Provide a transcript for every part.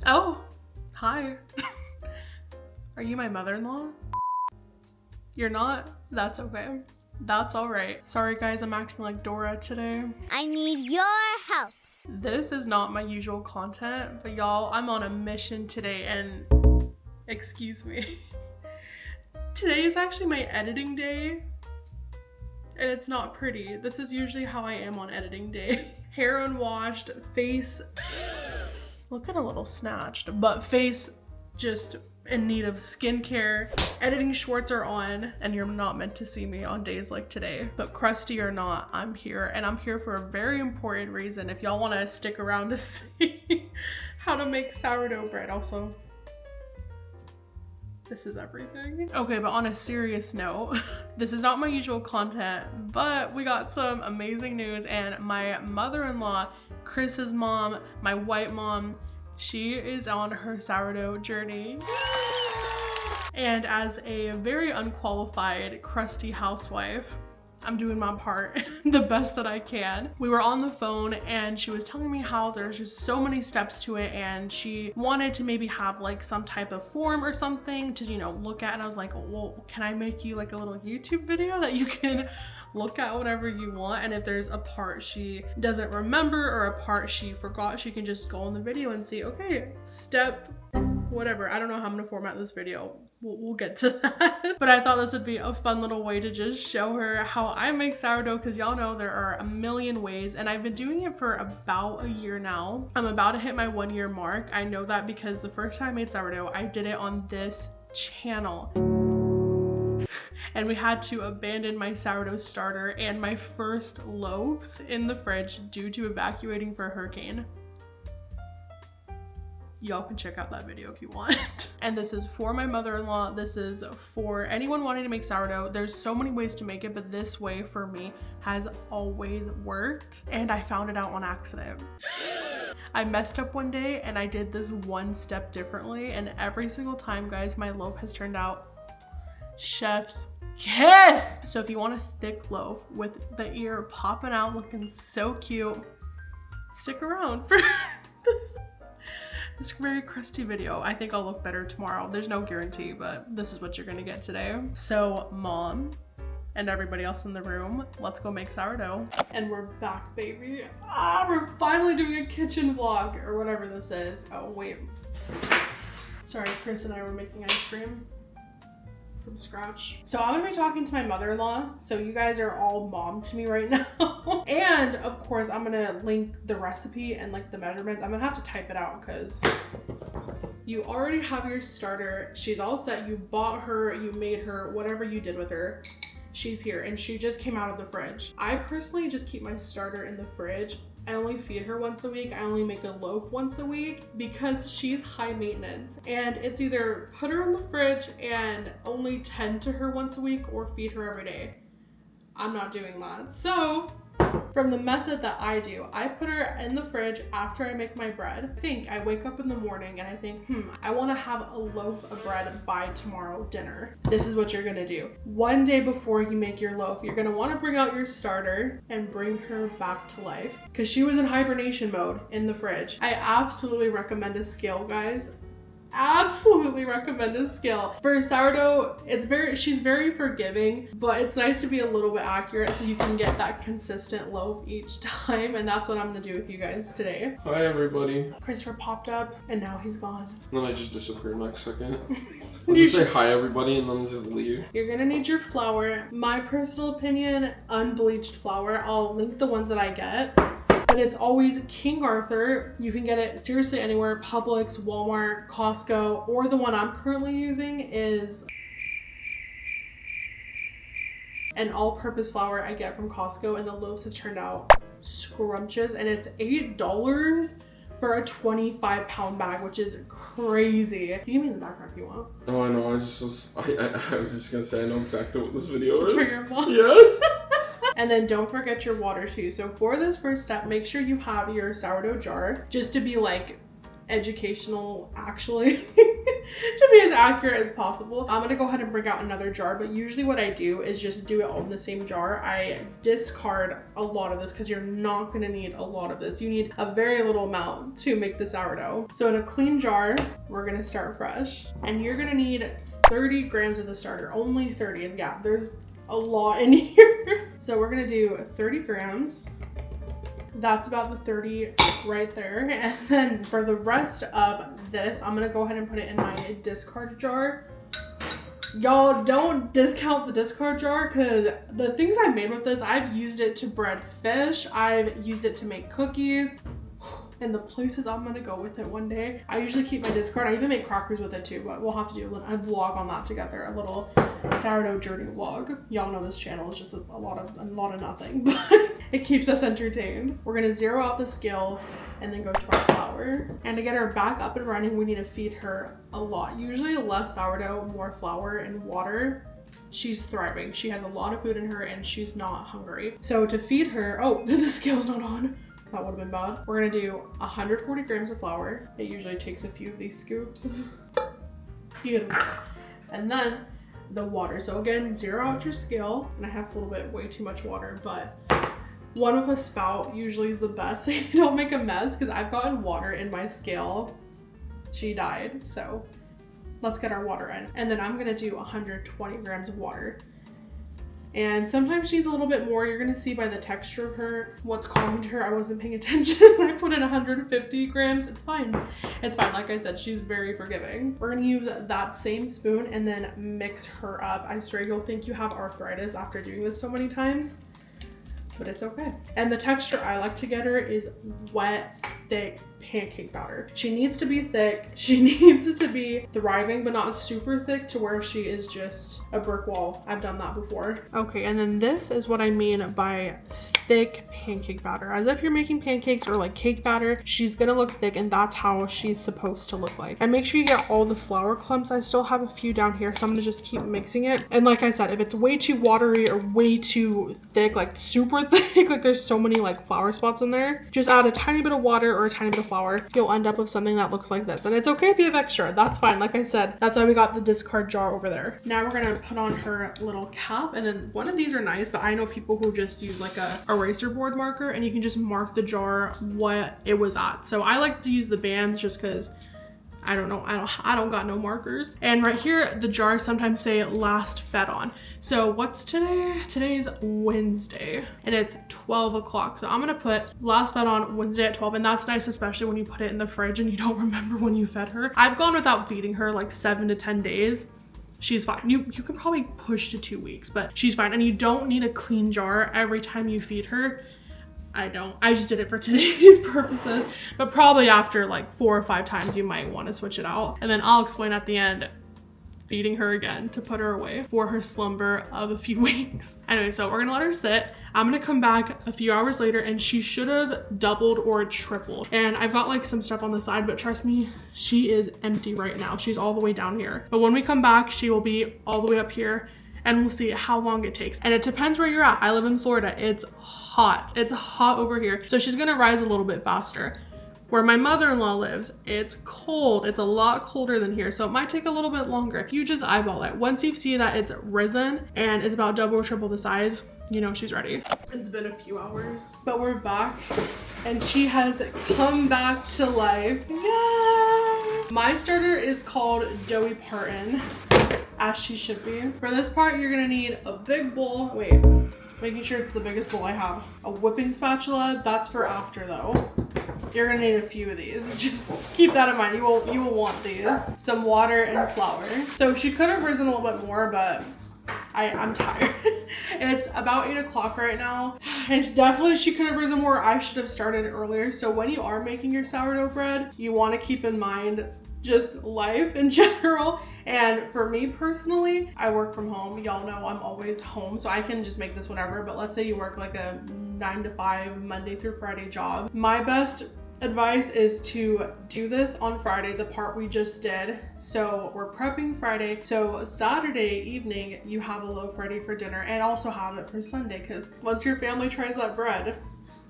Oh, hi. Are you my mother-in-law? You're not? That's okay. That's all right. Sorry guys, I'm acting like Dora today. I need your help. This is not my usual content, but y'all, I'm on a mission today and excuse me. Today is actually my editing day and it's not pretty. This is usually how I am on editing day. Hair unwashed, face looking a little snatched, but face just in need of skincare. Editing shorts are on and you're not meant to see me on days like today, but crusty or not, I'm here, and I'm here for a very important reason if y'all want to stick around to see how to make sourdough bread. Also, this is everything. Okay, but on a serious note, this is not my usual content, but we got some amazing news, and my mother-in-law, Chris's mom, my white mom, she is on her sourdough journey. And as a very unqualified, crusty housewife, I'm doing my part the best that I can. We were on the phone and she was telling me how there's just so many steps to it, and she wanted to maybe have like some type of form or something to, you know, look at. And I was like, well, can I make you like a little YouTube video that you can look at whatever you want? And if there's a part she doesn't remember or a part she forgot, she can just go on the video and see, okay, step whatever. I don't know how I'm gonna format this video. We'll get to that. But I thought this would be a fun little way to just show her how I make sourdough, because y'all know there are a million ways, and I've been doing it for about a year now. I'm about to hit my 1 year mark. I know that because the first time I made sourdough, I did it on this channel. And we had to abandon my sourdough starter and my first loaves in the fridge due to evacuating for a hurricane. Y'all can check out that video if you want. And this is for my mother-in-law. This is for anyone wanting to make sourdough. There's so many ways to make it, but this way for me has always worked. And I found it out on accident. I messed up one day and I did this one step differently, and every single time, guys, my loaf has turned out chef's kiss. So if you want a thick loaf with the ear popping out looking so cute, stick around for this very crusty video. I think I'll look better tomorrow. There's no guarantee, but this is what you're gonna get today. So mom and everybody else in the room, let's go make sourdough. And we're back, baby. We're finally doing a kitchen vlog or whatever this is. Oh wait, sorry, Chris and I were making ice cream from scratch. So I'm gonna be talking to my mother-in-law, so you guys are all mom to me right now. And of course I'm gonna link the recipe and like the measurements. I'm gonna have to type it out because you already have your starter. She's all set. You bought her, you made her, whatever you did with her, she's here and she just came out of the fridge. I personally just keep my starter in the fridge. I only feed her once a week. I only make a loaf once a week because she's high maintenance, and it's either put her in the fridge and only tend to her once a week or feed her every day. I'm not doing that. So from the method that I do, I put her in the fridge after I make my bread. I wake up in the morning and I think, I want to have a loaf of bread by tomorrow dinner. This is what you're gonna do. One day before you make your loaf, you're gonna want to bring out your starter and bring her back to life, because she was in hibernation mode in the fridge. I absolutely recommend a scale, guys. Absolutely recommend a scale. For sourdough, she's very forgiving, but it's nice to be a little bit accurate so you can get that consistent loaf each time, and that's what I'm gonna do with you guys today. Hi everybody. Christopher popped up and now he's gone. And then I just disappeared next second. I'll just say hi everybody and then just leave. You're gonna need your flour. My personal opinion, unbleached flour. I'll link the ones that I get. But it's always King Arthur. You can get it seriously anywhere, Publix, Walmart, Costco, or the one I'm currently using is an all-purpose flour I get from Costco, and the loaves have turned out scrumptious, and it's $8 for a 25-pound bag, which is crazy. You can give me the background if you want. Oh, I know. I was just gonna say I know exactly what this video is. For your mom? Yeah. And then don't forget your water too. So for this first step, make sure you have your sourdough jar, just to be like educational actually. to be as accurate as possible. I'm gonna go ahead and bring out another jar, but usually what I do is just do it all in the same jar. I discard a lot of this because you're not gonna need a lot of this. You need a very little amount to make the sourdough. So in a clean jar, we're gonna start fresh. And you're gonna need 30 grams of the starter, only 30. And yeah, there's a lot in here. So we're gonna do 30 grams. That's about the 30 right there. And then for the rest of this, I'm gonna go ahead and put it in my discard jar. Y'all don't discount the discard jar because the things I made with this, I've used it to bread fish. I've used it to make cookies. And the places I'm gonna go with it one day. I usually keep my discard. I even make crackers with it too, but we'll have to do a vlog on that together, a little sourdough journey vlog. Y'all know this channel is just a lot of nothing, but it keeps us entertained. We're gonna zero out the scale and then go to our flour. And to get her back up and running, we need to feed her a lot. Usually less sourdough, more flour and water. She's thriving. She has a lot of food in her and she's not hungry. So to feed her, oh, the scale's not on. That would have been bad. We're gonna do 140 grams of flour. It usually takes a few of these scoops. Beautiful. And then the water. So again, zero out your scale. And I have a little bit way too much water, but one with a spout usually is the best so you don't make a mess because I've gotten water in my scale. She died. So let's get our water in. And then I'm gonna do 120 grams of water. And sometimes she's a little bit more. You're gonna see by the texture of her what's calling to her. I wasn't paying attention. I put in 150 grams. It's fine. It's fine. Like I said, she's very forgiving. We're gonna use that same spoon and then mix her up. I swear you'll think you have arthritis after doing this so many times, but it's okay. And the texture I like to get her is wet, thick pancake batter. She needs to be thick. She needs to be thriving, but not super thick to where she is just a brick wall. I've done that before. Okay, and then this is what I mean by thick pancake batter. As if you're making pancakes or like cake batter, she's gonna look thick and that's how she's supposed to look like. And make sure you get all the flour clumps. I still have a few down here, so I'm gonna just keep mixing it. And like I said, if it's way too watery or way too thick, like super thick, like there's so many like flour spots in there, just add a tiny bit of water or a tiny bit of flour. You'll end up with something that looks like this. And it's okay if you have extra, that's fine. Like I said, that's why we got the discard jar over there. Now we're gonna put on her little cap, and then one of these are nice, but I know people who just use like a eraser board marker and you can just mark the jar what it was at. So I like to use the bands just because I don't know, I don't got no markers. And right here, the jars sometimes say last fed on. So what's today? Today's Wednesday and it's 12 o'clock. So I'm gonna put last fed on Wednesday at 12, and that's nice, especially when you put it in the fridge and you don't remember when you fed her. I've gone without feeding her like 7 to 10 days. She's fine. You can probably push to 2 weeks, but she's fine. And you don't need a clean jar every time you feed her. I don't. I just did it for today's purposes, but probably after like 4 or 5 times, you might want to switch it out. And then I'll explain at the end, feeding her again to put her away for her slumber of a few weeks. Anyway, so we're gonna let her sit. I'm gonna come back a few hours later and she should have doubled or tripled. And I've got like some stuff on the side, but trust me, she is empty right now. She's all the way down here. But when we come back, she will be all the way up here, and we'll see how long it takes. And it depends where you're at. I live in Florida. It's hot. It's hot over here. So she's gonna rise a little bit faster. Where my mother-in-law lives, it's cold. It's a lot colder than here. So it might take a little bit longer. You just eyeball it. Once you see that it's risen and it's about double or triple the size, you know she's ready. It's been a few hours, but we're back and she has come back to life. Yeah. My starter is called Joey Parton, as she should be. For this part, you're gonna need a big bowl. Wait, making sure it's the biggest bowl I have. A whipping spatula, that's for after though. You're gonna need a few of these. Just keep that in mind. You will want these. Some water and flour. So she could have risen a little bit more, but I'm tired. It's about 8 o'clock right now. And definitely she could have risen more. I should have started earlier. So when you are making your sourdough bread, you want to keep in mind just life in general. And for me personally, I work from home. Y'all know I'm always home, so I can just make this whenever. But let's say you work like a 9 to 5 Monday through Friday job. My best advice is to do this on Friday, the part we just did. So we're prepping Friday. So Saturday evening, you have a loaf ready for dinner, and also have it for Sunday, because once your family tries that bread,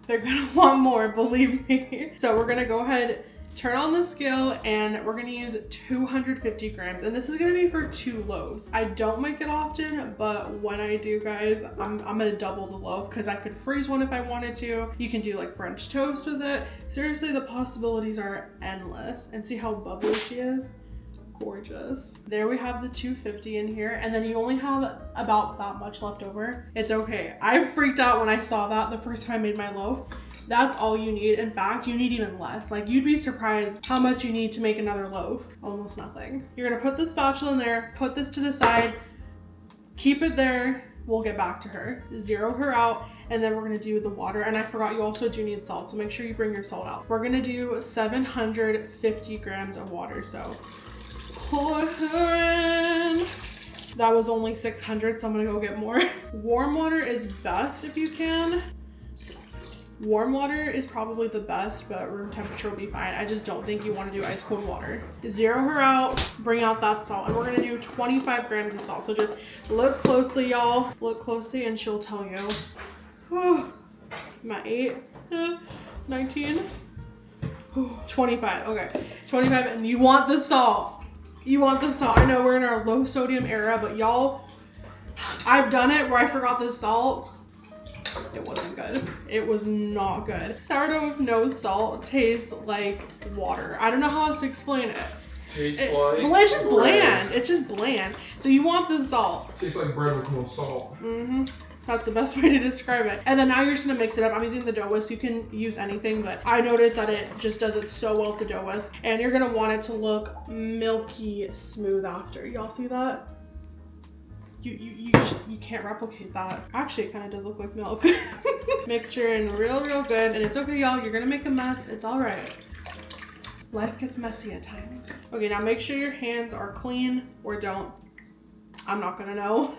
they're gonna want more, believe me. So we're gonna go ahead Turn on the scale and we're gonna use 250 grams. And this is gonna be for 2 loaves. I don't make it often, but when I do, guys, I'm gonna double the loaf because I could freeze one if I wanted to. You can do like French toast with it. Seriously, the possibilities are endless. And see how bubbly she is? Gorgeous. There we have the 250 in here, and then you only have about that much left over. It's okay. I freaked out when I saw that the first time I made my loaf. That's all you need. In fact, you need even less. Like, you'd be surprised how much you need to make another loaf. Almost nothing. You're gonna put the spatula in there, put this to the side, keep it there. We'll get back to her. Zero her out, and then we're gonna do the water. And I forgot, you also do need salt, so make sure you bring your salt out. We're gonna do 750 grams of water, so pour her in. That was only 600, so I'm gonna go get more. Warm water is best if you can. Warm water is probably the best, but room temperature will be fine. I just don't think you want to do ice cold water. Zero her out, bring out that salt, and we're gonna do 25 grams of salt. So just look closely, y'all. Look closely and she'll tell you. Whew. I'm at 8, 19, 25, okay. 25, and you want the salt. You want the salt. I know we're in our low sodium era, but y'all, I've done it where I forgot the salt. It wasn't good. It was not good. Sourdough with no salt tastes like water. I don't know how else to explain it. Tastes like it's just bread. bland. It's just bland. So you want the salt. Tastes like bread with no salt. Mm-hmm. That's the best way to describe it. And then now you're just gonna mix it up. I'm using the dough whisk. You can use anything, but I noticed that it just does it so well with the dough whisk. And you're gonna want it to look milky smooth after. Y'all see that? You can't replicate that. Actually, it kind of does look like milk. Mixture in real good. And it's okay, y'all. You're gonna make a mess. It's all right. Life gets messy at times. Okay, now make sure your hands are clean or don't. I'm not gonna know.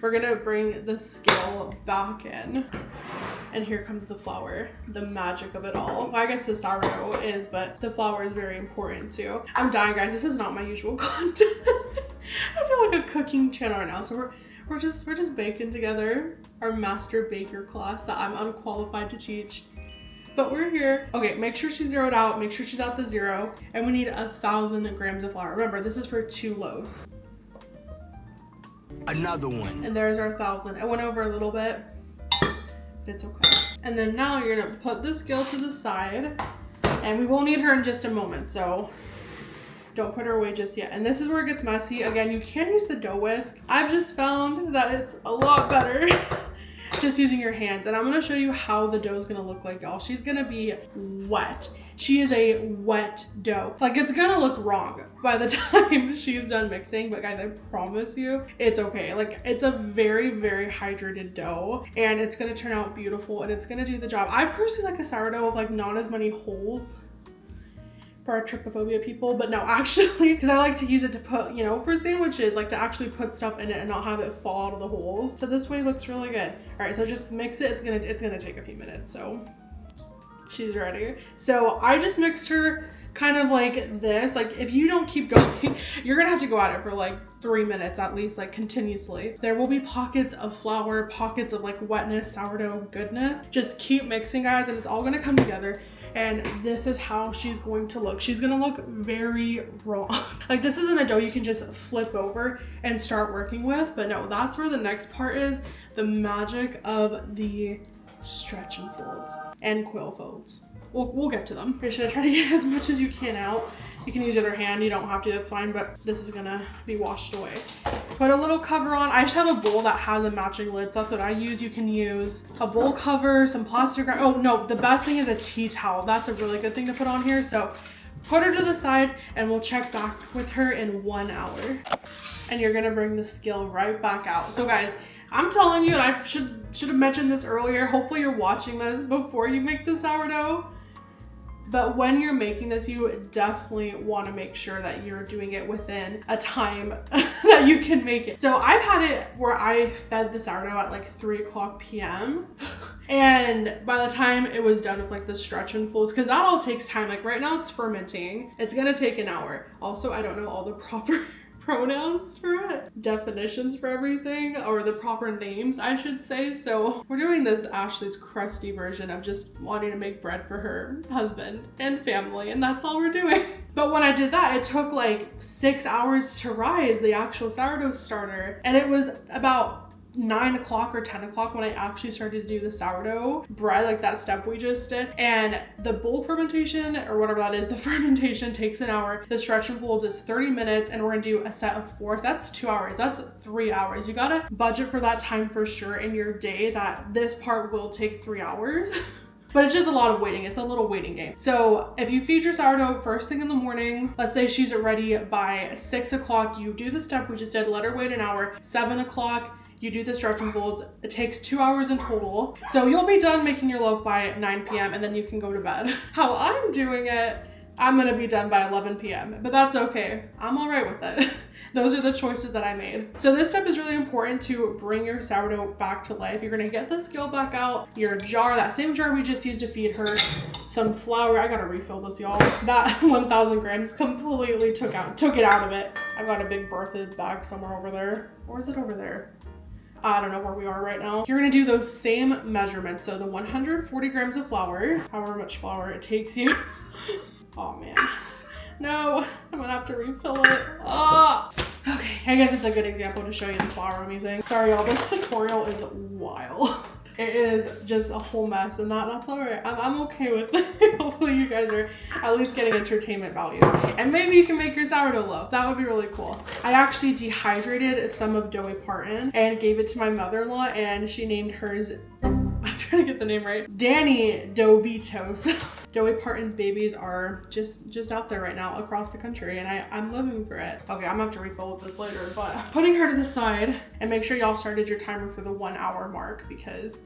We're gonna bring the scale back in. And here comes the flour, the magic of it all. Well, I guess the sourdough is, but the flour is very important too. I'm dying, guys. This is not my usual content. I feel like a cooking channel right now. So we're just baking together our master baker class that I'm unqualified to teach. But we're here. Okay, make sure she's zeroed out. Make sure she's at the 0. And we need 1,000 grams of flour. Remember, this is for 2 loaves. Another one. And there's our 1,000. I went over a little bit. It's okay. And then now you're gonna put the scale to the side, and we will need her in just a moment, so don't put her away just yet. And this is where it gets messy. Again, you can use the dough whisk. I've just found that it's a lot better just using your hands. And I'm gonna show you how the dough is gonna look like, y'all. She's gonna be wet. She is a wet dough. Like, it's gonna look wrong by the time she's done mixing, but guys, I promise you, it's okay. Like, it's a very hydrated dough, and it's gonna turn out beautiful, and it's gonna do the job. I personally like a sourdough with like not as many holes for our trypophobia people, but no, actually, because I like to use it to put, you know, for sandwiches, like to actually put stuff in it and not have it fall out of the holes. So this way looks really good. All right, so just mix it. It's gonna take a few minutes, so she's ready. So I just mixed her kind of like this. Like, if you don't keep going, you're gonna have to go at it for like 3 minutes at least, like continuously. There will be pockets of flour, pockets of like wetness, sourdough goodness. Just keep mixing, guys, and it's all gonna come together. And this is how she's going to look. She's gonna look very raw. Like, this isn't a dough you can just flip over and start working with, but no, that's where the next part is, the magic of the stretch and folds and quill folds. We'll get to them. You're just gonna try to get as much as you can out. You can use your other hand, you don't have to, that's fine, but this is gonna be washed away. Put a little cover on. I just have a bowl that has a matching lid, so that's what I use. You can use a bowl cover, some plastic wrap. Oh no, the best thing is a tea towel. That's a really good thing to put on here. So put her to the side and we'll check back with her in 1 hour. And you're gonna bring the scale right back out. So guys, I'm telling you, and I should have mentioned this earlier, hopefully you're watching this before you make the sourdough. But when you're making this, you definitely want to make sure that you're doing it within a time that you can make it. So I've had it where I fed the sourdough at like 3:00 p.m. And by the time it was done with like the stretch and folds, because that all takes time. Like right now it's fermenting. It's gonna take an hour. Also, I don't know all the proper pronouns for it, definitions for everything, or the proper names, I should say. So we're doing this Ashley's crusty version of just wanting to make bread for her husband and family, and that's all we're doing. But when I did that, it took like 6 hours to rise the actual sourdough starter, and it was about 9 o'clock or 10 o'clock when I actually started to do the sourdough bread, like that step we just did. And the bulk fermentation, or whatever that is, the fermentation takes an hour. The stretch and folds is 30 minutes, and we're gonna do a set of 4. That's 2 hours. That's 3 hours. You gotta budget for that time for sure in your day, that this part will take 3 hours. But it's just a lot of waiting. It's a little waiting game. So if you feed your sourdough first thing in the morning, let's say she's ready by 6 o'clock, you do the step we just did, let her wait an hour. 7 o'clock, you do the stretch and folds. It takes 2 hours in total. So you'll be done making your loaf by 9 p.m. and then you can go to bed. How I'm doing it, I'm gonna be done by 11 p.m. But that's okay. I'm all right with it. Those are the choices that I made. So this step is really important to bring your sourdough back to life. You're gonna get the scale back out, your jar, that same jar we just used to feed her, some flour. I gotta refill this, y'all. That 1,000 grams completely took it out of it. I've got a big birthday bag somewhere over there. Or is it over there? I don't know where we are right now. You're gonna do those same measurements. So the 140 grams of flour, however much flour it takes you. Oh man. No, I'm gonna have to refill it. Ah! Okay, I guess it's a good example to show you the flour I'm using. Sorry y'all, this tutorial is wild. It is just a whole mess, and that's all right. I'm okay with it. Hopefully you guys are at least getting entertainment value. And maybe you can make your sourdough loaf. That would be really cool. I actually dehydrated some of Doughy Parton and gave it to my mother-in-law, and she named hers, I'm trying to get the name right, Danny Dovitos. Doughy Parton's babies are just out there right now across the country, and I'm living for it. Okay, I'm gonna have to refill with this later, but putting her to the side, and make sure y'all started your timer for the 1 hour mark, because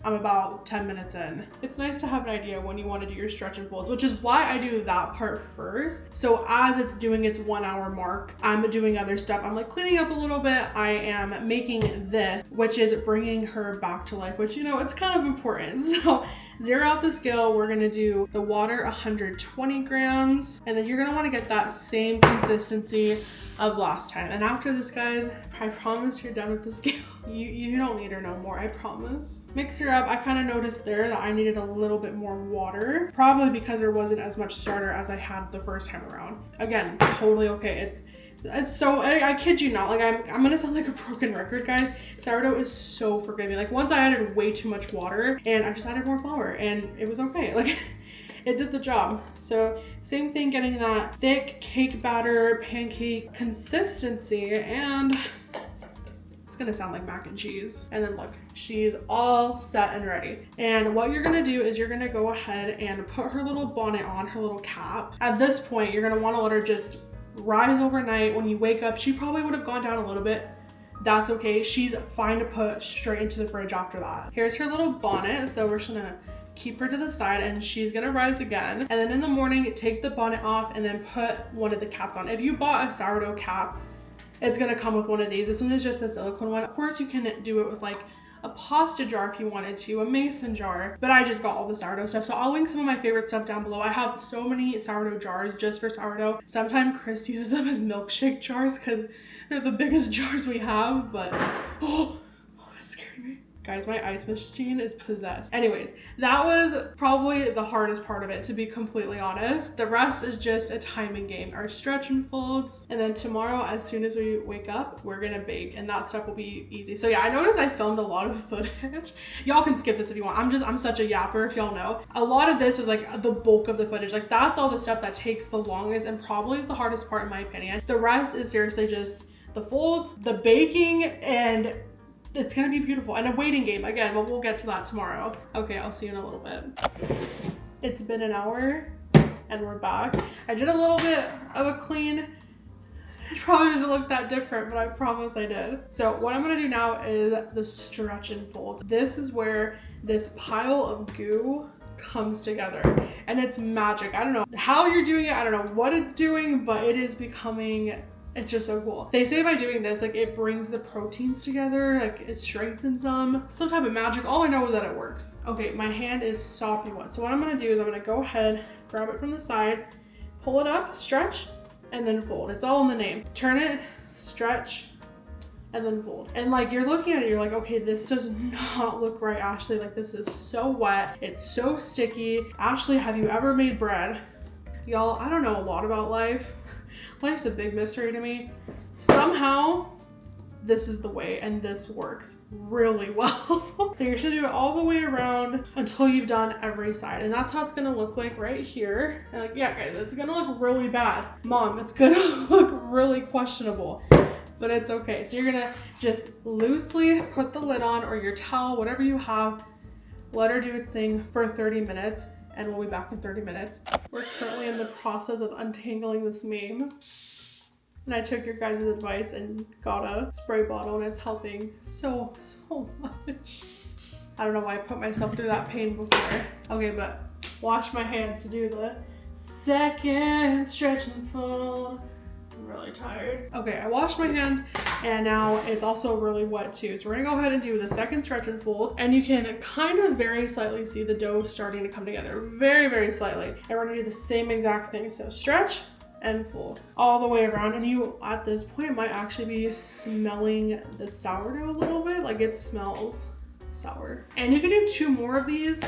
I'm about 10 minutes in. It's nice to have an idea when you want to do your stretch and folds, which is why I do that part first. So as it's doing its 1 hour mark, I'm doing other stuff. I'm like cleaning up a little bit. I am making this, which is bringing her back to life, which, you know, it's kind of important. So zero out the scale. We're gonna do the water 120 grams, and then you're gonna want to get that same consistency of last time. And after this, guys, I promise you're done with the scale. You don't need her no more, I promise. Mix her up. I kind of noticed there that I needed a little bit more water, probably because there wasn't as much starter as I had the first time around. Again, totally okay. It's so, I kid you not, like I'm gonna sound like a broken record, guys. Sourdough is so forgiving. Like once I added way too much water, and I just added more flour, and it was okay. Like it did the job. So same thing, getting that thick cake batter, pancake consistency, and it's gonna sound like mac and cheese. And then look, she's all set and ready. And what you're gonna do is you're gonna go ahead and put her little bonnet on, her little cap. At this point, you're gonna wanna let her just rise overnight. When you wake up, she probably would have gone down a little bit. That's okay. She's fine to put straight into the fridge after that. Here's her little bonnet. So we're just gonna keep her to the side, and she's gonna rise again. And then in the morning, take the bonnet off and then put one of the caps on. If you bought a sourdough cap, it's gonna come with one of these. This one is just a silicone one. Of course, you can do it with like a pasta jar if you wanted to, a mason jar, but I just got all the sourdough stuff. So I'll link some of my favorite stuff down below. I have so many sourdough jars just for sourdough. Sometimes Chris uses them as milkshake jars because they're the biggest jars we have, but oh, that scared me. Guys, my ice machine is possessed. Anyways, that was probably the hardest part of it, to be completely honest. The rest is just a timing game. Our stretch and folds, and then tomorrow, as soon as we wake up, we're gonna bake, and that stuff will be easy. So yeah, I noticed I filmed a lot of footage. Y'all can skip this if you want. I'm such a yapper, if y'all know. A lot of this was like the bulk of the footage. Like that's all the stuff that takes the longest and probably is the hardest part in my opinion. The rest is seriously just the folds, the baking, and it's gonna be beautiful, and a waiting game again, but we'll get to that tomorrow. Okay, I'll see you in a little bit. It's been an hour and we're back. I did a little bit of a clean. It probably doesn't look that different, but I promise I did. So what I'm gonna do now is the stretch and fold. This is where this pile of goo comes together, and it's magic. I don't know how you're doing it, I don't know what it's doing, but it is becoming, it's just so cool. They say by doing this, like it brings the proteins together, like it strengthens them, some type of magic. All I know is that it works. Okay, my hand is soppy wet. So what I'm gonna do is I'm gonna go ahead, grab it from the side, pull it up, stretch, and then fold. It's all in the name. Turn it stretch, and then fold. And like you're looking at it, you're like, okay, this does not look right, Ashley. Like this is so wet, it's so sticky. Ashley, have you ever made bread? Y'all, I don't know a lot about life. Life's a big mystery to me. Somehow, this is the way, and this works really well. So you're gonna do it all the way around until you've done every side. And that's how it's gonna look like right here. And like, yeah guys, it's gonna look really bad. Mom, it's gonna look really questionable, but it's okay. So you're gonna just loosely put the lid on, or your towel, whatever you have, let her do its thing for 30 minutes, and we'll be back in 30 minutes. We're currently in the process of untangling this mane. And I took your guys' advice and got a spray bottle, and it's helping so much. I don't know why I put myself through that pain before. Okay, but wash my hands to do the second stretch and fold. I'm really tired. Okay, I washed my hands, and now it's also really wet too. So we're gonna go ahead and do the second stretch and fold, and you can kind of very slightly see the dough starting to come together, very slightly. And we're gonna do the same exact thing. So stretch and fold all the way around, and you at this point might actually be smelling the sourdough a little bit, like it smells sour. And you can do 2 more of these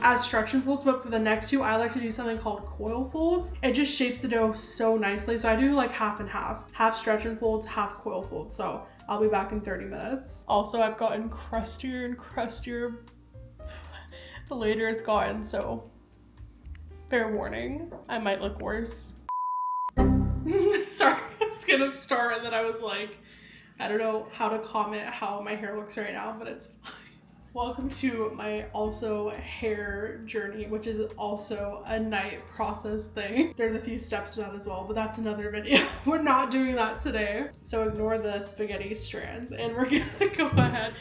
as stretch and folds, but for the next 2 I like to do something called coil folds. It just shapes the dough so nicely. So I do like half and half stretch and folds, half coil folds. So I'll be back in 30 minutes. Also, I've gotten crustier and crustier the later it's gotten, so fair warning, I might look worse. Sorry, I'm just gonna start, and then I was like, I don't know how to comment how my hair looks right now, but it's fine. Welcome to my also hair journey, which is also a night process thing. There's a few steps to that as well, but that's another video. We're not doing that today. So ignore the spaghetti strands, and we're gonna go ahead.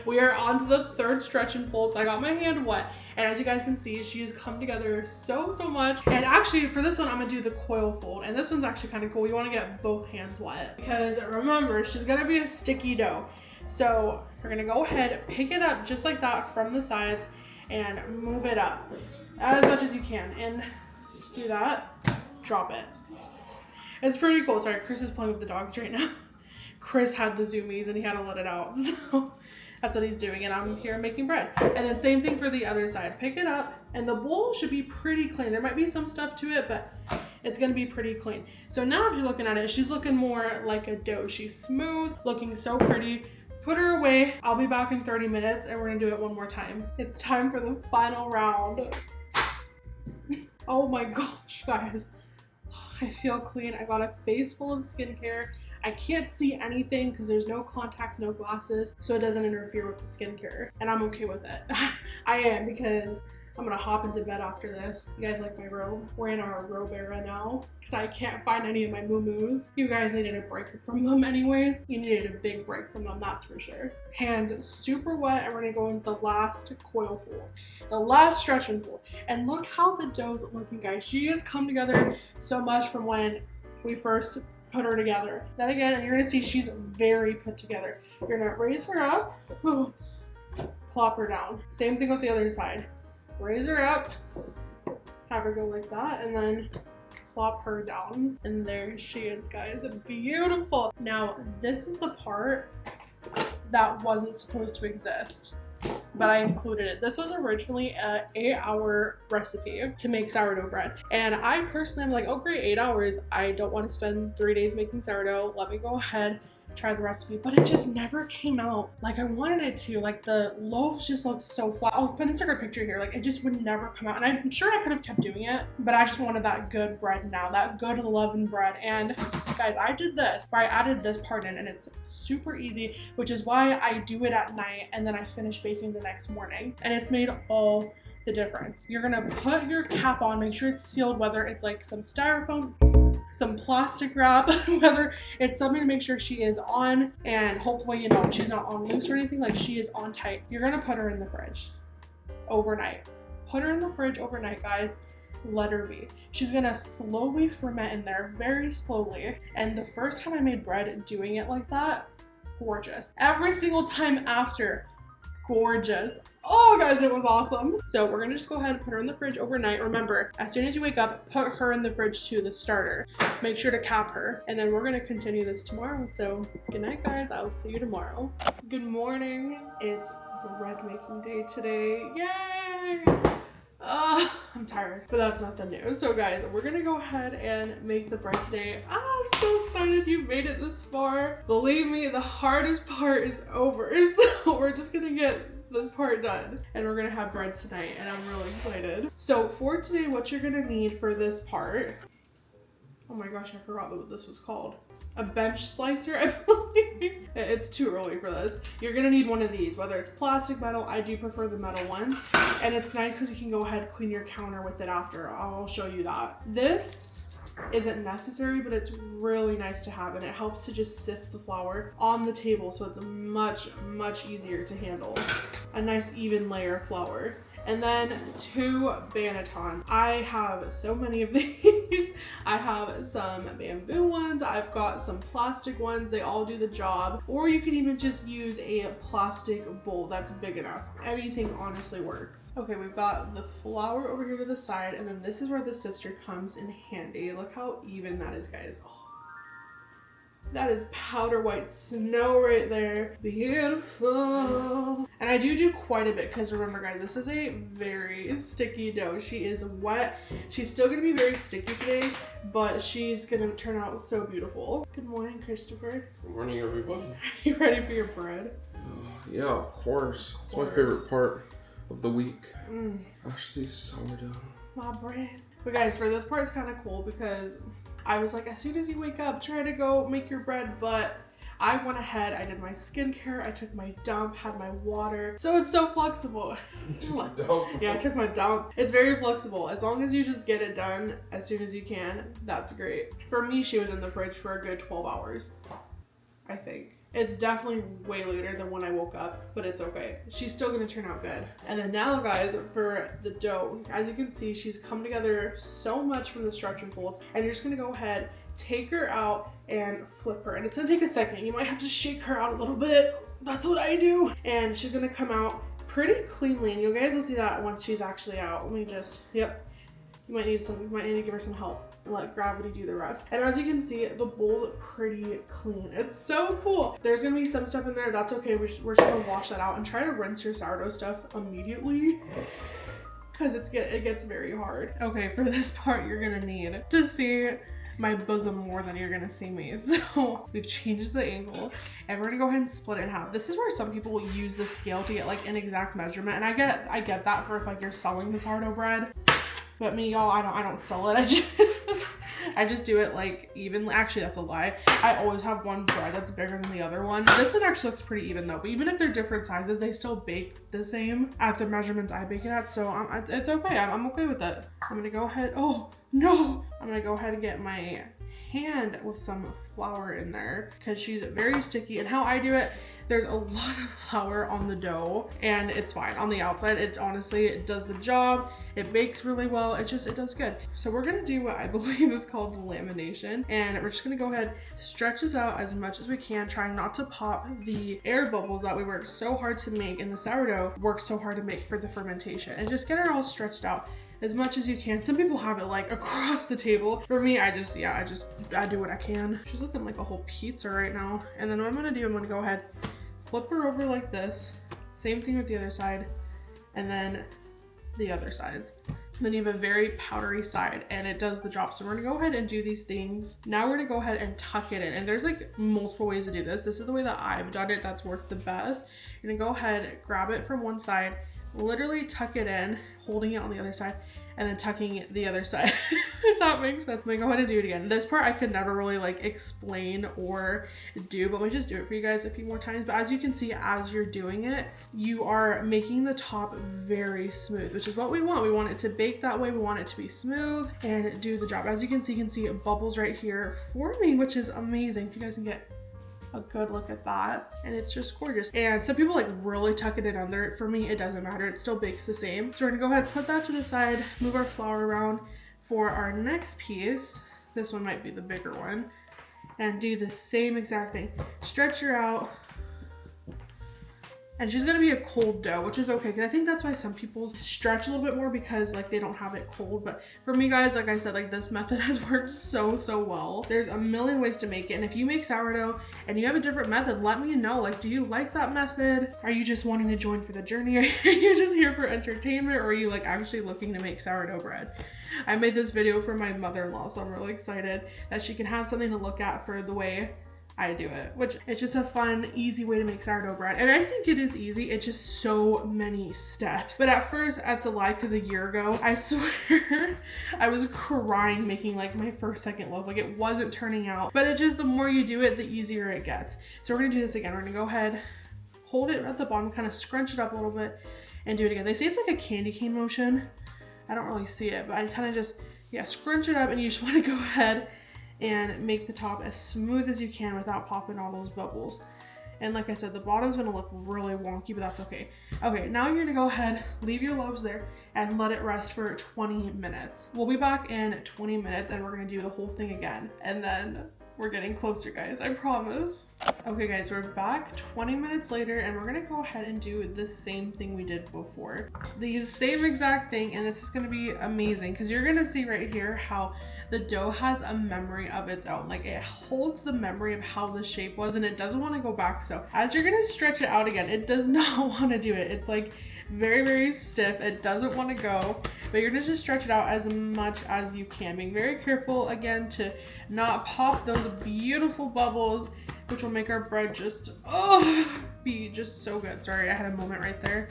We are on to the third stretch and folds. I got my hand wet, and as you guys can see, she has come together so much. And actually for this one, I'm gonna do the coil fold, and this one's actually kind of cool. You wanna get both hands wet, because remember, she's gonna be a sticky dough. So we're gonna go ahead, pick it up just like that from the sides, and move it up as much as you can. And just do that, drop it. It's pretty cool. Sorry, Chris is playing with the dogs right now. Chris had the zoomies and he had to let it out. So that's what he's doing, and I'm here making bread. And then same thing for the other side. Pick it up, and the bowl should be pretty clean. There might be some stuff to it, but it's gonna be pretty clean. So now if you're looking at it, she's looking more like a dough. She's smooth, looking so pretty. Put her away. I'll be back in 30 minutes, and we're gonna do it one more time. It's time for the final round. Oh my gosh, guys. I feel clean. I got a face full of skincare. I can't see anything because there's no contacts, no glasses, so it doesn't interfere with the skincare, and I'm okay with it. I am, because I'm gonna hop into bed after this. You guys like my robe? We're in our robe era now, because I can't find any of my moo-moos. You guys needed a break from them anyways. You needed a big break from them, that's for sure. Hands super wet, and we're gonna go into the last coil fold. The last stretch and fold. And look how the dough's looking, guys. She has come together so much from when we first put her together. Then again, and you're gonna see she's very put together. You're gonna raise her up, plop her down. Same thing with the other side. Raise her up, have her go like that, and then plop her down. And there she is, guys. Beautiful. Now, this is the part that wasn't supposed to exist, but I included it. This was originally an 8-hour recipe to make sourdough bread. And I personally am like, oh great, 8 hours. I don't want to spend 3 days making sourdough. Let me go ahead, try the recipe, but it just never came out like I wanted it to. Like the loaves just looked so flat. I'll put an Instagram picture here. Like it just would never come out, and I'm sure I could have kept doing it, but I just wanted that good bread now, that good leavened bread. And guys, I did this where I added this part in, and it's super easy, which is why I do it at night and then I finish baking the next morning, and it's made all the difference. You're gonna put your cap on, make sure it's sealed, whether it's like some styrofoam, some plastic wrap, whether it's something to make sure she is on, and hopefully, you know, she's not on loose or anything, like she is on tight. You're gonna put her in the fridge overnight. Put her in the fridge overnight, guys. Let her be. She's gonna slowly ferment in there, very slowly. And the first time I made bread doing it like that, gorgeous. Every single time after, gorgeous. Oh guys, it was awesome. So we're gonna just go ahead and put her in the fridge overnight. Remember, as soon as you wake up, put her in the fridge to the starter. Make sure to cap her. And then we're gonna continue this tomorrow. So good night guys, I will see you tomorrow. Good morning, it's bread making day today. Yay! I'm tired, but that's not the news. So guys, we're gonna go ahead and make the bread today. I'm so excited you made it this far. Believe me, the hardest part is over. So we're just gonna get this part done and we're gonna have bread tonight and I'm really excited. So for today, what you're gonna need for this part, oh my gosh, I forgot what this was called. A bench slicer, I believe. It's too early for this. You're gonna need one of these, whether it's plastic, metal. I do prefer the metal ones. And it's nice because you can go ahead and clean your counter with it after. I'll show you that. This isn't necessary, but it's really nice to have and it helps to just sift the flour on the table so it's much easier to handle. A nice even layer of flour. And then 2 bannetons. I have so many of these. I have some bamboo ones. I've got some plastic ones. They all do the job. Or you can even just use a plastic bowl that's big enough. Anything honestly works. Okay, we've got the flour over here to the side, and then this is where the sifter comes in handy. Look how even that is, guys. Oh. That is powder white snow right there. Beautiful. And I do quite a bit because remember guys, this is a very sticky dough. She is wet. She's still gonna be very sticky today, but she's gonna turn out so beautiful. Good morning, Christopher. Good morning, everybody. Are you ready for your bread? Yeah, of course. It's my favorite part of the week. Ashley's sourdough. My bread. But guys, for this part, it's kind of cool because I was like, as soon as you wake up, try to go make your bread, but I went ahead, I did my skincare, I took my dump, had my water. So it's so flexible. Yeah, I took my dump. It's very flexible. As long as you just get it done as soon as you can, that's great. For me, she was in the fridge for a good 12 hours, I think. It's definitely way later than when I woke up, but it's okay. She's still gonna turn out good. And then now guys, for the dough, as you can see, she's come together so much from the stretch and fold, and you're just gonna go ahead, take her out and flip her. And it's gonna take a second. You might have to shake her out a little bit. That's what I do. And she's gonna come out pretty cleanly, and you guys will see that once she's actually out. Let me just, yep. You might need to give her some help and let gravity do the rest. And as you can see, the bowl's pretty clean. It's so cool. There's gonna be some stuff in there. That's okay. We're just gonna wash that out and try to rinse your sourdough stuff immediately because it gets very hard. Okay, for this part, you're gonna need to see my bosom more than you're gonna see me. So we've changed the angle and we're gonna go ahead and split it in half. This is where some people use the scale to get like an exact measurement. And I get that for if like you're selling the sourdough bread. But me, y'all, I don't sell it. I just do it like evenly. Actually, that's a lie. I always have one bread that's bigger than the other one. This one actually looks pretty even though. But even if they're different sizes, they still bake the same at the measurements I bake it at. So it's okay. I'm okay with it. I'm gonna go ahead. Oh no! I'm gonna go ahead and get my hand with some flour in there because she's very sticky. And how I do it, there's a lot of flour on the dough and it's fine. On the outside, it does the job. It bakes really well. It does good. So we're gonna do what I believe is called lamination. And we're just gonna go ahead, stretch this out as much as we can, trying not to pop the air bubbles that we worked so hard to make and the sourdough worked so hard to make for the fermentation. And just get her all stretched out as much as you can. Some people have it like across the table. For me, I do what I can. She's looking like a whole pizza right now. And then what I'm gonna do, I'm gonna go ahead, flip her over like this. Same thing with the other side. And then the other sides. And then you have a very powdery side and it does the job. So we're gonna go ahead and do these things. Now we're gonna go ahead and tuck it in. And there's like multiple ways to do this. This is the way that I've done it that's worked the best. You're gonna go ahead, grab it from one side, literally tuck it in, holding it on the other side, and then tucking the other side, if that makes sense. I'm gonna go ahead and do it again. This part I could never really like explain or do, but let me just do it for you guys a few more times. But as you can see, as you're doing it, you are making the top very smooth, which is what we want. We want it to bake that way. We want it to be smooth and do the job. As you can see bubbles right here forming, which is amazing. If you guys can get a good look at that, and it's just gorgeous. And some people like really tuck it in under. For me, it doesn't matter. It still bakes the same. So we're gonna go ahead and put that to the side, move our flour around for our next piece. This one might be the bigger one, and do the same exact thing. Stretch her out, And she's gonna be a cold dough, which is okay, because I think that's why some people stretch a little bit more, because like they don't have it cold. But for me, guys, like I said, like this method has worked so well. There's a million ways to make it, and if you make sourdough and you have a different method, let me know. Like, do you like that method? Are you just wanting to join for the journey? Are you just here for entertainment, or are you like actually looking to make sourdough bread? I made this video for my mother-in-law, so I'm really excited that she can have something to look at for the way I do it, which it's just a fun, easy way to make sourdough bread. And I think it is easy. It's just so many steps. But at first, that's a lie, because a year ago, I swear, I was crying making like my first, second loaf. Like it wasn't turning out. But it's just the more you do it, the easier it gets. So we're gonna do this again. We're gonna go ahead, hold it at the bottom, kind of scrunch it up a little bit, and do it again. They say it's like a candy cane motion. I don't really see it, but I kind of just, yeah, scrunch it up, and you just want to go ahead and make the top as smooth as you can without popping all those bubbles. And like I said, the bottom's gonna look really wonky, but that's okay. Okay, now you're gonna go ahead, leave your loaves there, and let it rest for 20 minutes. We'll be back in 20 minutes, and we're gonna do the whole thing again. And then we're getting closer, guys, I promise. Okay guys, we're back 20 minutes later, and we're gonna go ahead and do the same thing we did before. The same exact thing, and this is gonna be amazing, because you're gonna see right here how the dough has a memory of its own. Like it holds the memory of how the shape was, and it doesn't want to go back. So as you're gonna stretch it out again, it does not want to do it. It's like very stiff. It doesn't want to go, but you're gonna just stretch it out as much as you can, being very careful again to not pop those beautiful bubbles, which will make our bread just be just so good. Sorry, I had a moment right there.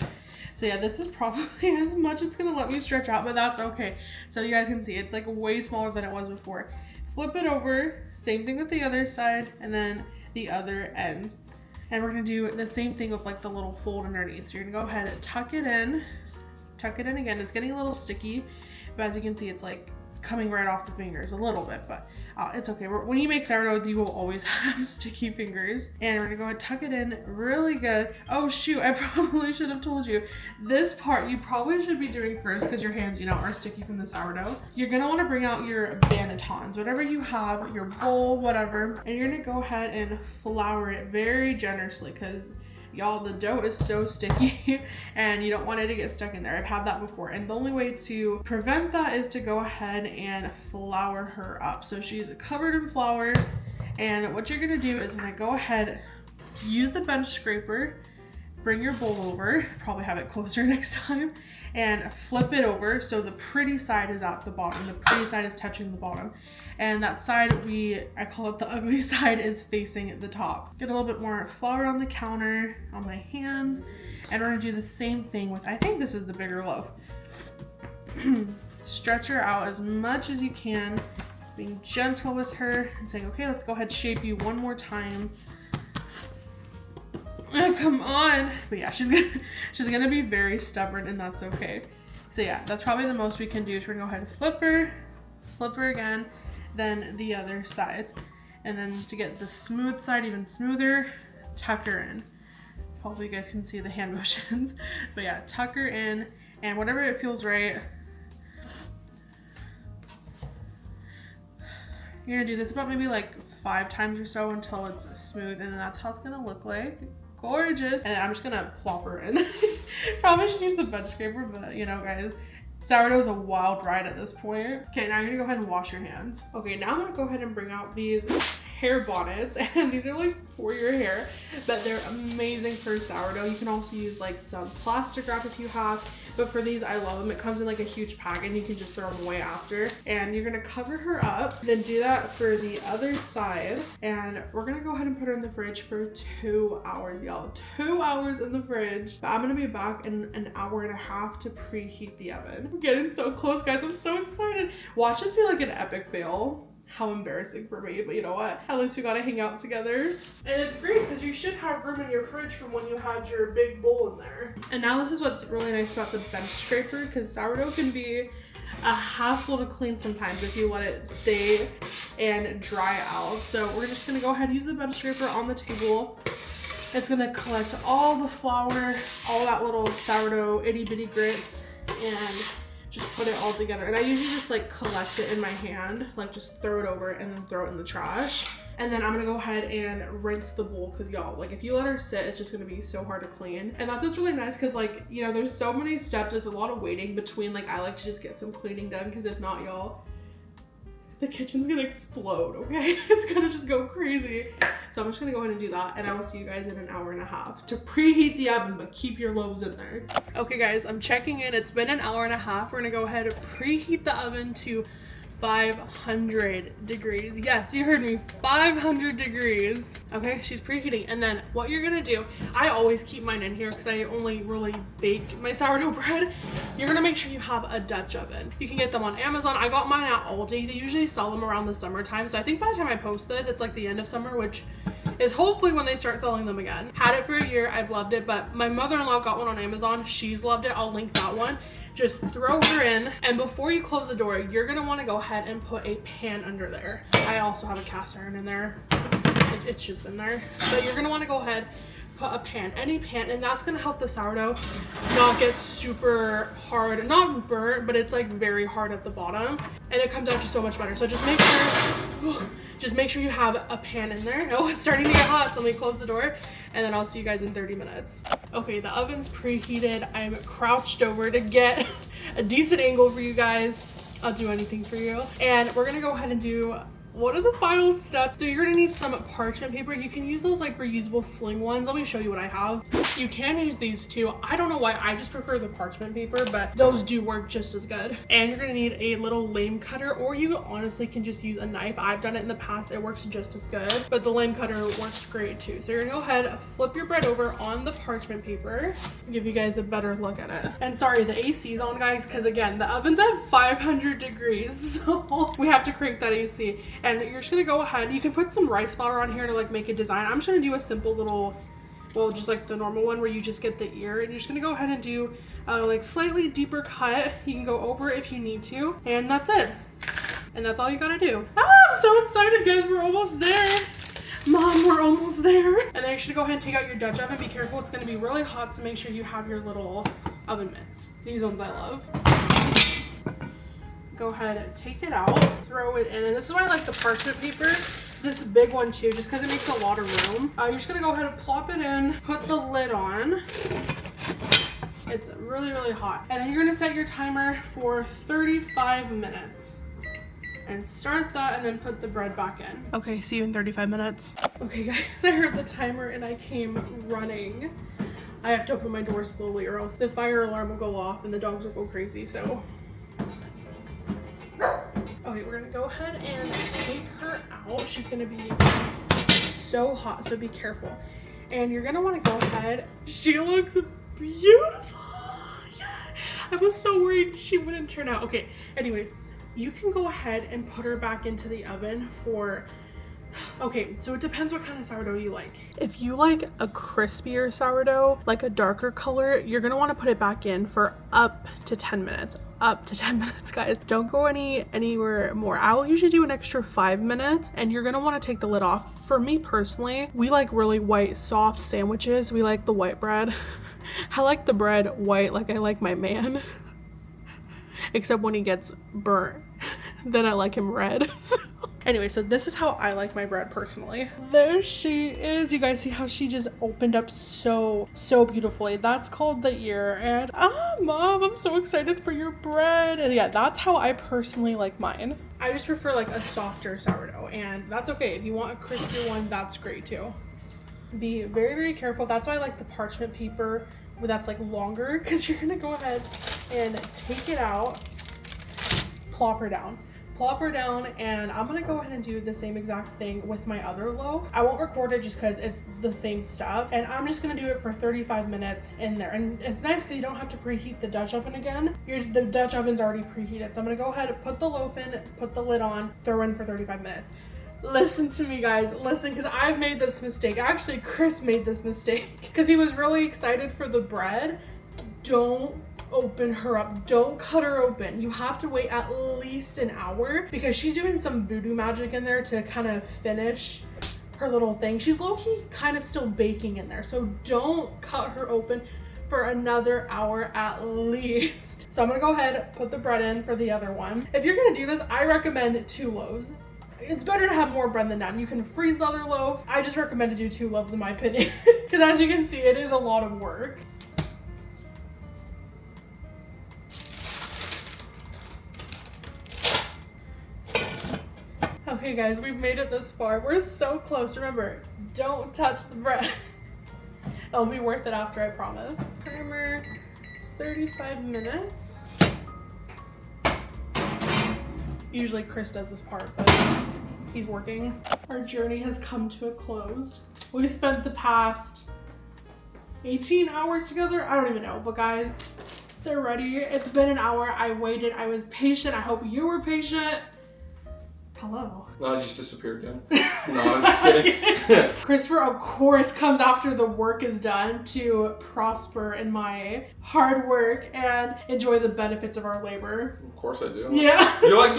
So yeah, this is probably as much it's gonna let me stretch out, but that's okay. So you guys can see it's like way smaller than it was before. Flip it over, same thing with the other side, and then the other end. And we're gonna do the same thing with like the little fold underneath. So you're gonna go ahead and tuck it in again. It's getting a little sticky, but as you can see, it's like coming right off the fingers a little bit, but it's okay. When you make sourdough, you will always have sticky fingers. And we're gonna go ahead and tuck it in really good. Oh shoot, I probably should have told you. This part you probably should be doing first, because your hands, you know, are sticky from the sourdough. You're gonna wanna bring out your bannetons, whatever you have, your bowl, whatever. And you're gonna go ahead and flour it very generously, because y'all, the dough is so sticky and you don't want it to get stuck in there. I've had that before, and the only way to prevent that is to go ahead and flour her up. So she's covered in flour, and what you're gonna do is gonna go ahead, use the bench scraper, bring your bowl over, probably have it closer next time, and flip it over so the pretty side is at the bottom. The pretty side is touching the bottom. And that side, I call it the ugly side, is facing the top. Get a little bit more flour on the counter, on my hands, and we're gonna do the same thing with, I think this is the bigger loaf. Stretch her out as much as you can, being gentle with her and saying, okay, let's go ahead and shape you one more time. Oh, come on. But yeah, she's gonna be very stubborn, and that's okay. So yeah, that's probably the most we can do. So we're gonna go ahead and flip her again, then the other side. And then to get the smooth side even smoother, tuck her in. Hopefully you guys can see the hand motions. But yeah, tuck her in, and whatever it feels right. You're gonna do this about maybe like 5 times or so until it's smooth, and then that's how it's gonna look like. Gorgeous. And I'm just gonna plop her in. Probably should use the bench scraper, but you know, guys, sourdough is a wild ride at this point. Okay, now you're gonna go ahead and wash your hands. Okay, now I'm gonna go ahead and bring out these hair bonnets, and these are like for your hair, but they're amazing for sourdough. You can also use like some plastic wrap if you have, but for these, I love them. It comes in like a huge pack, and you can just throw them away after. And you're gonna cover her up, then do that for the other side. And we're gonna go ahead and put her in the fridge for 2 hours, y'all. 2 hours in the fridge. But I'm gonna be back in an hour and a half to preheat the oven. I'm getting so close, guys. I'm so excited. Watch this be like an epic fail. How embarrassing for me, but you know what? At least we got to hang out together. And it's great because you should have room in your fridge from when you had your big bowl in there. And now this is what's really nice about the bench scraper, because sourdough can be a hassle to clean sometimes if you let it stay and dry out. So we're just gonna go ahead and use the bench scraper on the table. It's gonna collect all the flour, all that little sourdough itty bitty grits, and just put it all together. And I usually just like collect it in my hand, like just throw it over and then throw it in the trash. And then I'm gonna go ahead and rinse the bowl because y'all, like if you let her sit, it's just gonna be so hard to clean. And that's what's really nice because like, you know, there's so many steps, there's a lot of waiting between. Like I like to just get some cleaning done because if not, y'all, the kitchen's gonna explode, okay? It's gonna just go crazy. So I'm just gonna go ahead and do that and I will see you guys in an hour and a half to preheat the oven, but keep your loaves in there. Okay guys, I'm checking in. It's been an hour and a half. We're gonna go ahead and preheat the oven to 500 degrees. Yes, you heard me, 500 degrees. Okay, she's preheating. And then what you're gonna do, I always keep mine in here because I only really bake my sourdough bread. You're gonna make sure you have a Dutch oven. You can get them on Amazon. I got mine at Aldi. They usually sell them around the summertime. So I think by the time I post this, it's like the end of summer, which is hopefully when they start selling them again. Had it for a year, I've loved it, but my mother-in-law got one on Amazon. She's loved it. I'll link that one. Just throw her in, and before you close the door, you're gonna wanna go ahead and put a pan under there. I also have a cast iron in there. It's just in there. But you're gonna wanna go ahead, put a pan, any pan, and that's gonna help the sourdough not get super hard, not burnt, but it's like very hard at the bottom, and it comes out just so much better. So just make sure you have a pan in there. Oh, it's starting to get hot, so let me close the door, and then I'll see you guys in 30 minutes. Okay, the oven's preheated. I'm crouched over to get a decent angle for you guys. I'll do anything for you. And we're gonna go ahead and do one of the final steps. So you're gonna need some parchment paper. You can use those like reusable sling ones. Let me show you what I have. You can use these too. I don't know why, I just prefer the parchment paper, but those do work just as good. And you're gonna need a little lame cutter, or you honestly can just use a knife. I've done it in the past, it works just as good, but the lame cutter works great too. So you're gonna go ahead, flip your bread over on the parchment paper, give you guys a better look at it. And sorry, the AC's on, guys, because again, the oven's at 500 degrees, so we have to crank that AC. And you're just gonna go ahead, you can put some rice flour on here to like make a design. I'm just gonna do a simple little, well, just like the normal one where you just get the ear, and you're just gonna go ahead and do like slightly deeper cut. You can go over if you need to, and that's it. And that's all you gotta do. Ah, I'm so excited, guys, we're almost there. Mom, we're almost there. And then you're just gonna go ahead and take out your Dutch oven. Be careful, it's gonna be really hot, so make sure you have your little oven mitts. These ones I love. Go ahead and take it out, throw it in, and this is why I like the parchment paper, this big one too, just because it makes a lot of room. You're just gonna go ahead and plop it in, put the lid on. It's really, really hot. And then you're gonna set your timer for 35 minutes. And start that, and then put the bread back in. Okay, see you in 35 minutes. Okay guys, I heard the timer and I came running. I have to open my door slowly or else the fire alarm will go off and the dogs will go crazy, so. Okay, we're gonna go ahead and take her out. She's gonna be so hot, so be careful. And you're gonna wanna go ahead. She looks beautiful. Yeah, I was so worried she wouldn't turn out. Okay, anyways, you can go ahead and put her back into the oven for, okay, so it depends what kind of sourdough you like. If you like a crispier sourdough, like a darker color, you're gonna wanna put it back in for up to 10 minutes. Up to 10 minutes, guys. Don't go anywhere more. I will usually do an extra 5 minutes, and you're gonna wanna take the lid off. For me personally, we like really white, soft sandwiches. We like the white bread. I like the bread white like I like my man. Except when he gets burnt, then I like him red. Anyway, so this is how I like my bread personally. There she is. You guys see how she just opened up so beautifully. That's called the ear. And Mom, I'm so excited for your bread. And yeah, that's how I personally like mine. I just prefer like a softer sourdough, and that's okay. If you want a crispier one, that's great too. Be very, very careful. That's why I like the parchment paper that's like longer, because you're gonna go ahead and take it out, plop her down, and I'm gonna go ahead and do the same exact thing with my other loaf. I won't record it just because it's the same stuff, and I'm just gonna do it for 35 minutes in there. And it's nice because you don't have to preheat the Dutch oven again. The Dutch oven's already preheated, so I'm gonna go ahead and put the loaf in, put the lid on, throw in for 35 minutes. Listen to me, guys, listen, because I've made this mistake. Actually, Chris made this mistake because he was really excited for the bread. Don't open her up, don't cut her open. You have to wait at least an hour because she's doing some voodoo magic in there to kind of finish her little thing. She's low-key kind of still baking in there, so don't cut her open for another hour at least. So I'm gonna go ahead, put the bread in for the other one. If you're gonna do this, I recommend 2 loaves. it's better to have more bread than none. You can freeze the other loaf. I just recommend to do 2 loaves in my opinion. Because as you can see, it is a lot of work. Okay guys, we've made it this far. We're so close. Remember, don't touch the bread. It'll be worth it after, I promise. Timer, 35 minutes. Usually Chris does this part, but he's working. Our journey has come to a close. We've spent the past 18 hours together. I don't even know, but guys, they're ready. It's been an hour. I waited. I was patient. I hope you were patient. Hello. No, I just disappeared again. No, I'm just kidding. Christopher, of course, comes after the work is done to prosper in my hard work and enjoy the benefits of our labor. Of course I do. Yeah. You're like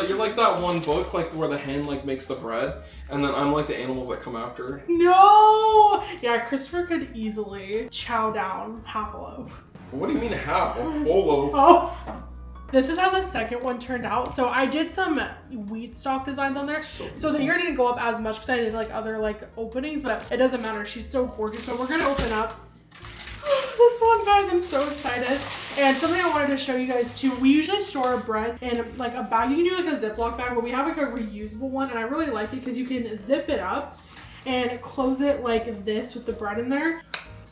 you're like that one book like where the hen like makes the bread, and then I'm like the animals that come after. No. Yeah, Christopher could easily chow down half a loaf. What do you mean half? A full loaf? Oh. This is how the second one turned out. So I did some wheat stock designs on there. So the ear didn't go up as much because I did like other like openings, but it doesn't matter. She's still gorgeous. So we're gonna open up this one, guys. I'm so excited. And something I wanted to show you guys too. We usually store our bread in like a bag. You can do like a Ziploc bag, but we have like a reusable one, and I really like it because you can zip it up and close it like this with the bread in there.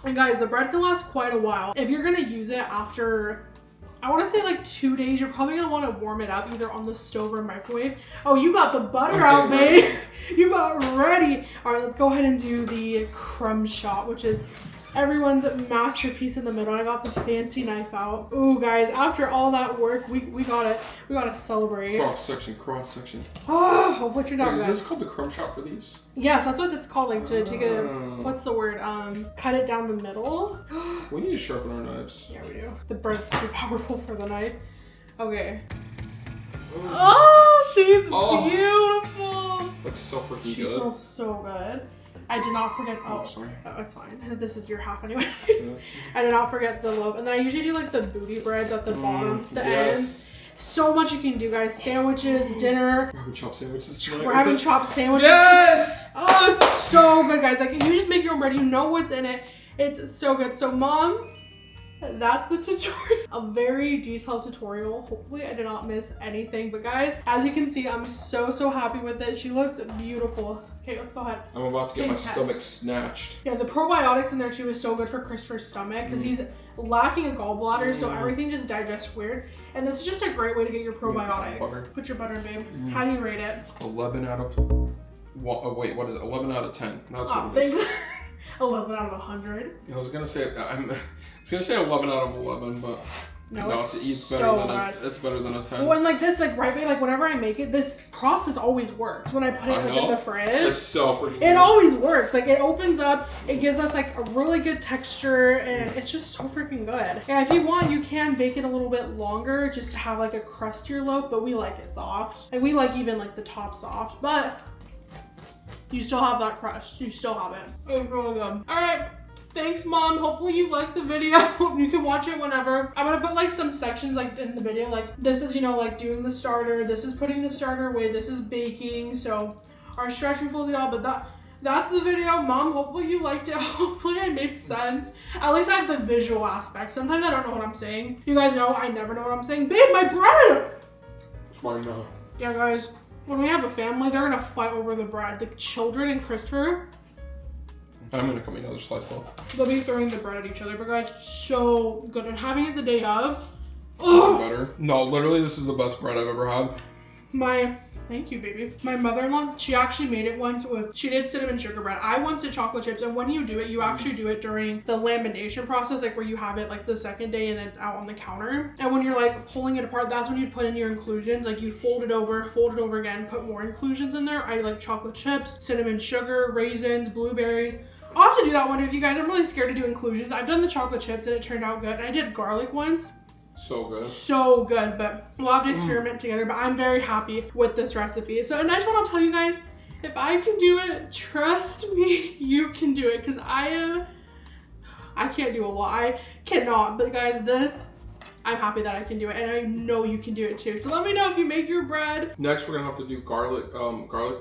And guys, the bread can last quite a while. If you're gonna use it after, I want to say like 2 days, you're probably going to want to warm it up either on the stove or microwave. Oh, you got the butter out, babe. You got ready. All right, let's go ahead and do the crumb shot, which is everyone's masterpiece in the middle. I got the fancy knife out. Ooh, guys, after all that work, we gotta celebrate. Cross section. Oh, hopefully you're not Wait, good. is this called the crumb shot for these? Yes, that's what it's called. Like to take a, what's the word? Cut it down the middle. We need to sharpen our knives. Yeah, we do. The bread's too powerful for the knife. Okay. Oh, she's beautiful. Looks so freaking good. She smells so good. I did not forget. Oh, sorry. Oh, it's fine. This is your half anyways. I did not forget the loaf. And then I usually do like the booty breads at the bottom, the end. So much you can do, guys. Sandwiches, dinner. We're having chopped sandwiches. We're having chopped sandwiches. Yes! Oh, it's so good, guys. Like, you just make your own bread. You know what's in it. It's so good. So, Mom, that's the tutorial. A very detailed tutorial. Hopefully, I did not miss anything. But, guys, as you can see, I'm so happy with it. She looks beautiful. Okay, let's go ahead. I'm about to get my stomach snatched. Yeah, the probiotics in there, too, is so good for Christopher's stomach because he's lacking a gallbladder, so everything just digests weird. And this is just a great way to get your probiotics. Put your butter in, babe. How do you rate it? 11 out of... wait, what is it? 11 out of 10. That's what it is. Thanks. 11 out of 100. I was gonna say 11 out of 11, but no, it's better than a 10. Well, and like this, like right, like whenever I make it, this process always works. When I put it like in the fridge, it's so freaking good. It always works. Like it opens up, it gives us like a really good texture, and it's just so freaking good. And if you want, you can bake it a little bit longer just to have like a crustier loaf, but we like it soft. And we like even like the top soft, but you still have that crust. You still have it. It's really good. All right. Thanks, Mom. Hopefully you liked the video. You can watch it whenever. I'm gonna put like some sections like in the video. Like this is, you know, like doing the starter. This is putting the starter away. This is baking. So our stretch and fold y'all. But that's the video. Mom, hopefully you liked it. Hopefully I made sense. At least I have the visual aspect. Sometimes I don't know what I'm saying. You guys know I never know what I'm saying. Babe, my bread! Why not? Yeah, guys. When we have a family, they're gonna fight over the bread. The children and Christopher. I'm gonna come another slice though. They'll be throwing the bread at each other, but guys, so good. And having it the day of. Oh! Better. No, literally, this is the best bread I've ever had. Thank you, baby. My mother-in-law, she actually made it once she did cinnamon sugar bread. I once did chocolate chips, and when you do it, you actually do it during the lamination process, like where you have it like the second day and then it's out on the counter. And when you're like pulling it apart, that's when you put in your inclusions. Like you fold it over again, put more inclusions in there. I like chocolate chips, cinnamon sugar, raisins, blueberries. I'll have to do that one if you guys. I'm really scared to do inclusions. I've done the chocolate chips and it turned out good. And I did garlic ones. So good. So good, but we'll have to experiment together. But I'm very happy with this recipe. So, and I just want to tell you guys, if I can do it, trust me, you can do it. Because I can't do a lot. I cannot. But guys, this I'm happy that I can do it, and I know you can do it too. So let me know if you make your bread. Next, we're gonna have to do garlic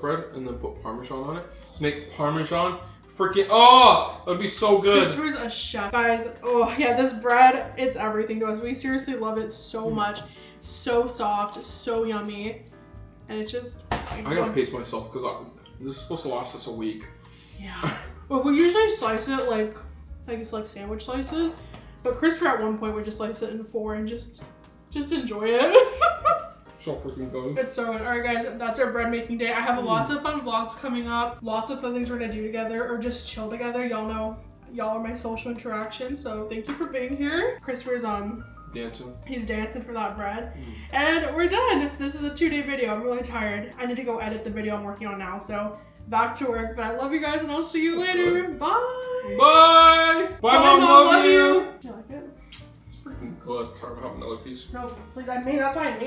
bread and then put Parmesan on it. Make Parmesan freaking, oh, that would be so good. Christopher's a chef. Guys, oh yeah, this bread, it's everything to us. We seriously love it so much. So soft, so yummy. And it's just... I gotta pace myself because this is supposed to last us a week. Yeah. Well, we usually slice it like it's like sandwich slices. But Christopher at one point would just slice it in 4 and just enjoy it. So freaking good. It's so good. Alright guys, that's our bread making day. I have lots of fun vlogs coming up. Lots of fun things we're gonna do together or just chill together. Y'all know, y'all are my social interactions. So thank you for being here. Christopher's dancing. He's dancing for that bread. And we're done. This is a 2-day video. I'm really tired. I need to go edit the video I'm working on now. So back to work. But I love you guys and I'll see you later. Bye. Bye. Bye, Mom. Love you. You like it? It's freaking good. Sorry, I'm having another piece. No, please. That's why I made it.